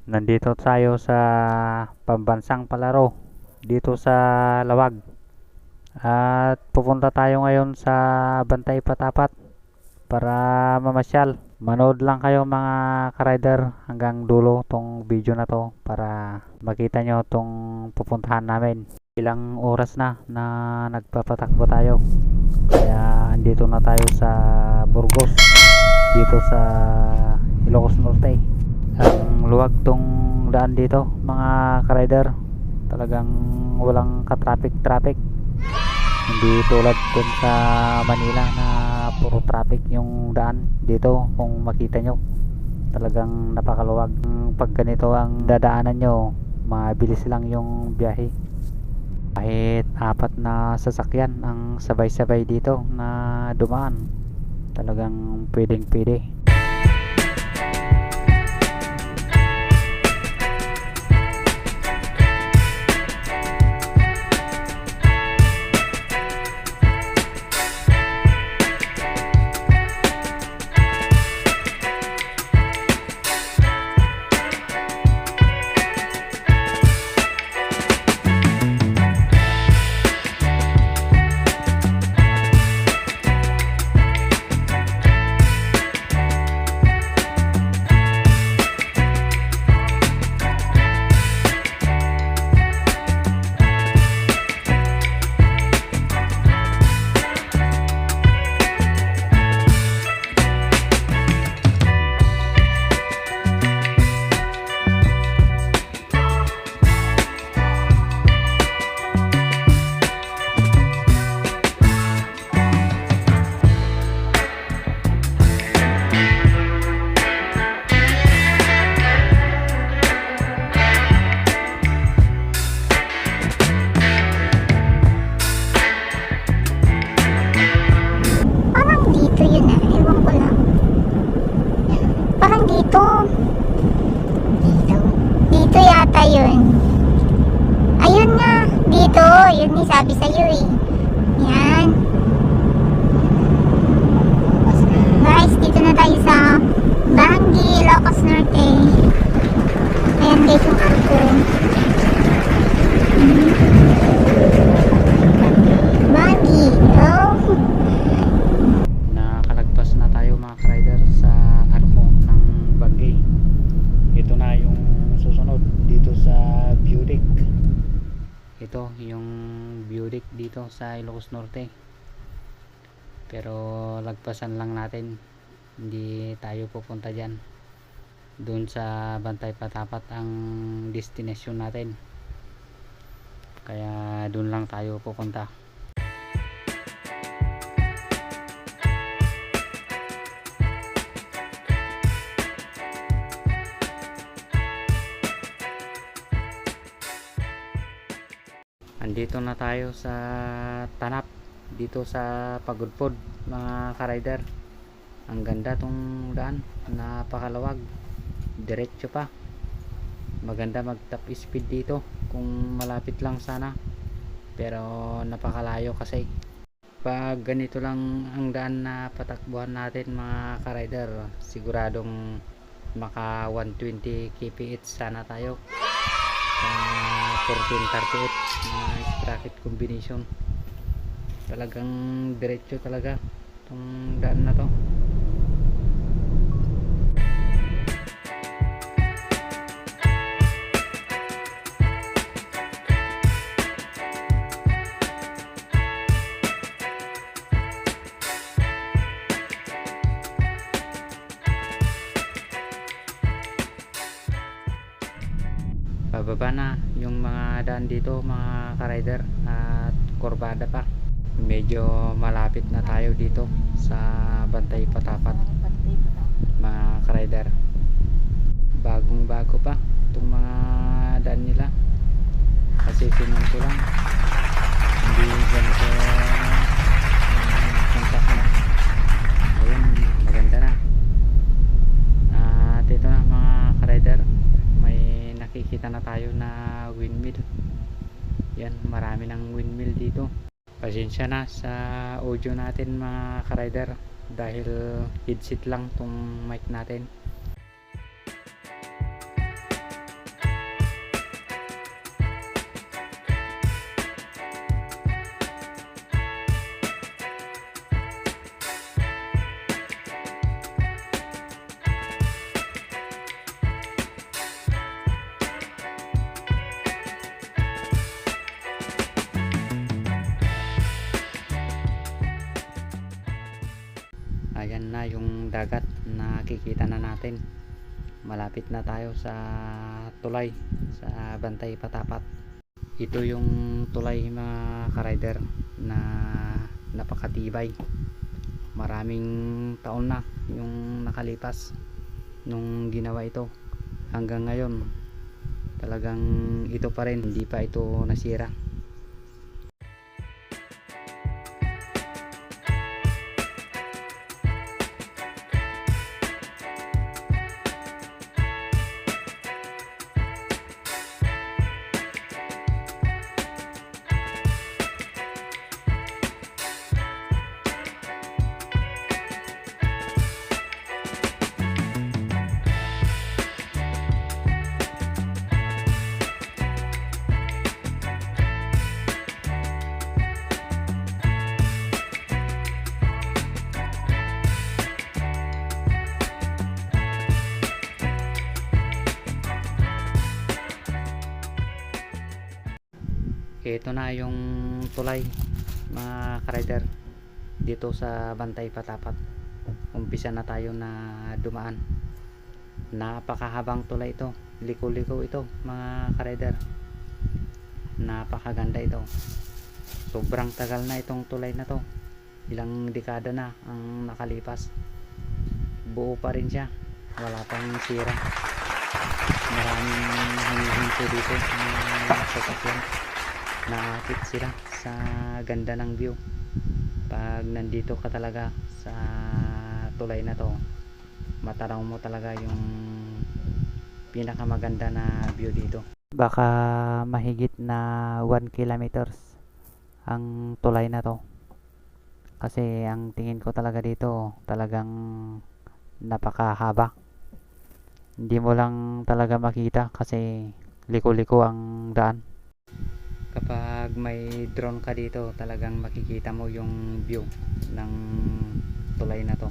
Nandito tayo sa pambansang palaro dito sa Lawag. At pupunta tayo ngayon sa Bantay Patapat para mamasyal. Manood lang kayo mga ka-rider hanggang dulo tong video na to para makita nyo tong pupuntahan namin. Ilang oras na nagpapatakbo tayo. Kaya andito na tayo sa Burgos dito sa Ilocos Norte. Ang luwag tong daan dito mga ka-rider, talagang walang ka-traffic. Hindi tulad dun sa Manila na puro traffic yung daan. Dito kung makita nyo, talagang napakaluwag. Pag ganito ang dadaanan nyo, mabilis lang yung biyahe. Kahit apat na sasakyan ang sabay-sabay dito na dumaan, talagang pwedeng-pwede. Dito yata yun. Ayun nga, dito. Yun yung sabi sa'yo eh. Yan. Guys, dito na tayo sa Barangay Ilocos Norte. Ayan guys yung arko. Barangay. Oh. Nakalagpas na tayo mga ka-rider sa arko ng Bangay. Ito na yung susunod dito sa Budik. Ito yung Budik dito sa Ilocos Norte. Pero lagpasan lang natin, hindi tayo pupunta dyan. Doon sa Bantay Patapat ang destination natin, kaya doon lang tayo pupunta. Andito na tayo sa Tanap dito sa Pagudpod mga ka-rider. Ang ganda tong daan, napakalawag, diretso pa. Maganda mag top speed dito kung malapit lang sana, pero napakalayo kasi. Pag ganito lang ang daan na patakbuhan natin mga ka-rider, siguradong maka 120 kph sana tayo. 1438 na sprocket combination. Talagang diretso talaga itong daan na to. Pababa na yung mga daan dito mga ka-rider at kurbada pa. Medyo malapit na tayo dito sa Bantay Patapat mga ka-rider. Bagong bago pa itong mga daan nila kasi sinunto lang, hindi ganito kontak na. Ayun, maganda na. At ito na mga ka-rider, may nakikita na tayo na windmill. Yan, marami ng windmill dito. Pasensya na sa audio natin mga ka-rider dahil headset lang tong mic natin. na yung dagat, nakikita na natin. Malapit na tayo sa tulay, sa Bantay Patapat. Ito yung tulay mga ka-rider na napakatibay. Maraming taon na yung nakalipas nung ginawa ito. Hanggang ngayon talagang ito pa rin, hindi pa ito nasira. Ito na yung tulay mga ka-rider dito sa Bantay Patapat. Umpisa na tayo na dumaan. Napakahabang tulay ito, liko-liko ito mga ka-rider. Napakaganda ito. Sobrang tagal na itong tulay na to, ilang dekada na ang nakalipas. Buo pa rin siya, wala pang sira. Maraming hinihinto dito ng sasakyan. Naakit sila sa ganda ng view pag nandito ka talaga sa tulay na to. Matanaw mo talaga yung pinakamaganda na view dito. Baka mahigit na 1 kilometers ang tulay na to, kasi ang tingin ko talaga dito talagang napakahaba. Hindi mo lang talaga makita kasi liko-liko ang daan. Kapag may drone ka dito, talagang makikita mo yung view ng tulay na to.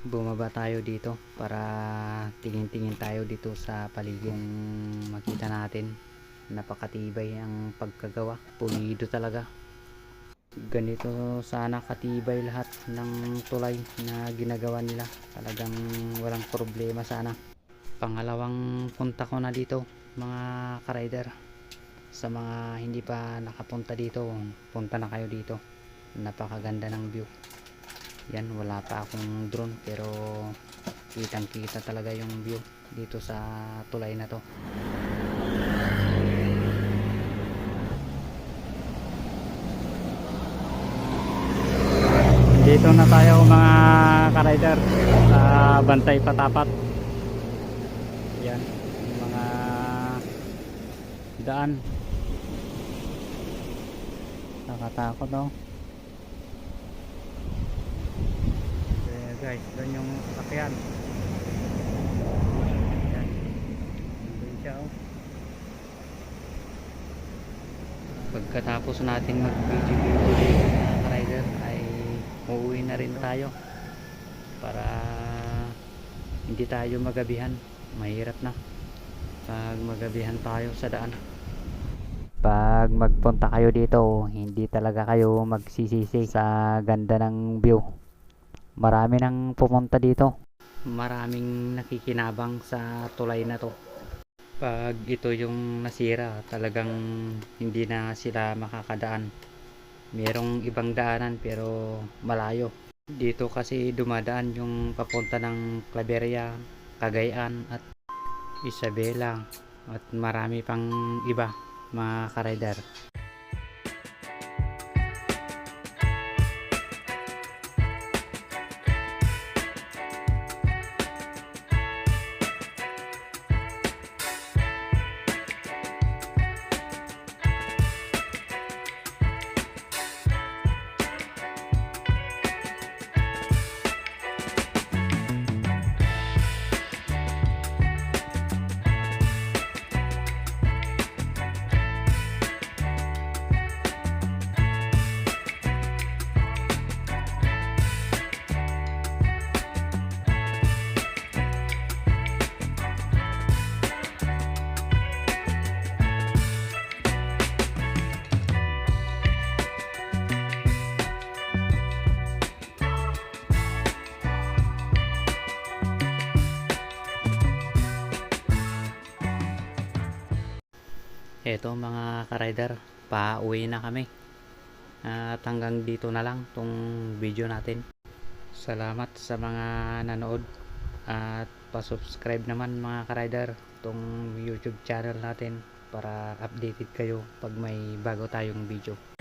Bumaba tayo dito para tingin-tingin tayo dito sa paligid. Kung makita natin, napakatibay ang pagkagawa, pulido talaga. Ganito sana katibay lahat ng tulay na ginagawa nila, talagang walang problema sana. Pangalawang punta ko na dito mga ka-rider. Sa mga hindi pa nakapunta dito, punta na kayo dito. Napakaganda ng view. Yan, wala pa akong drone pero kitang kita talaga yung view dito sa tulay na to. Dito na tayo mga ka-rider sa Bantay Patapat. Yan, yung mga daan. Nakatakot daw. Guys, doon yung sasakyan. Yan. Doon siya, oh. Pagkatapos natin mag-video dito mga ka-rider ay uuwi na rin tayo para hindi tayo magabihan. Mahirap na pag magabihan tayo sa daan. Pag magpunta kayo dito, hindi talaga kayo magsisisi sa ganda ng view. Marami nang pumunta dito. Maraming nakikinabang sa tulay na to. Pag ito yung nasira, talagang hindi na sila makakadaan. Merong ibang daanan pero malayo. Dito kasi dumadaan yung papunta ng Claveria, Cagayan at Isabela at marami pang iba mga ka-rider. Eto mga ka-rider, pauwi na kami. At hanggang dito na lang tong video natin. Salamat sa mga nanood at pa-subscribe naman mga ka-rider tong YouTube channel natin para updated kayo pag may bago tayong video.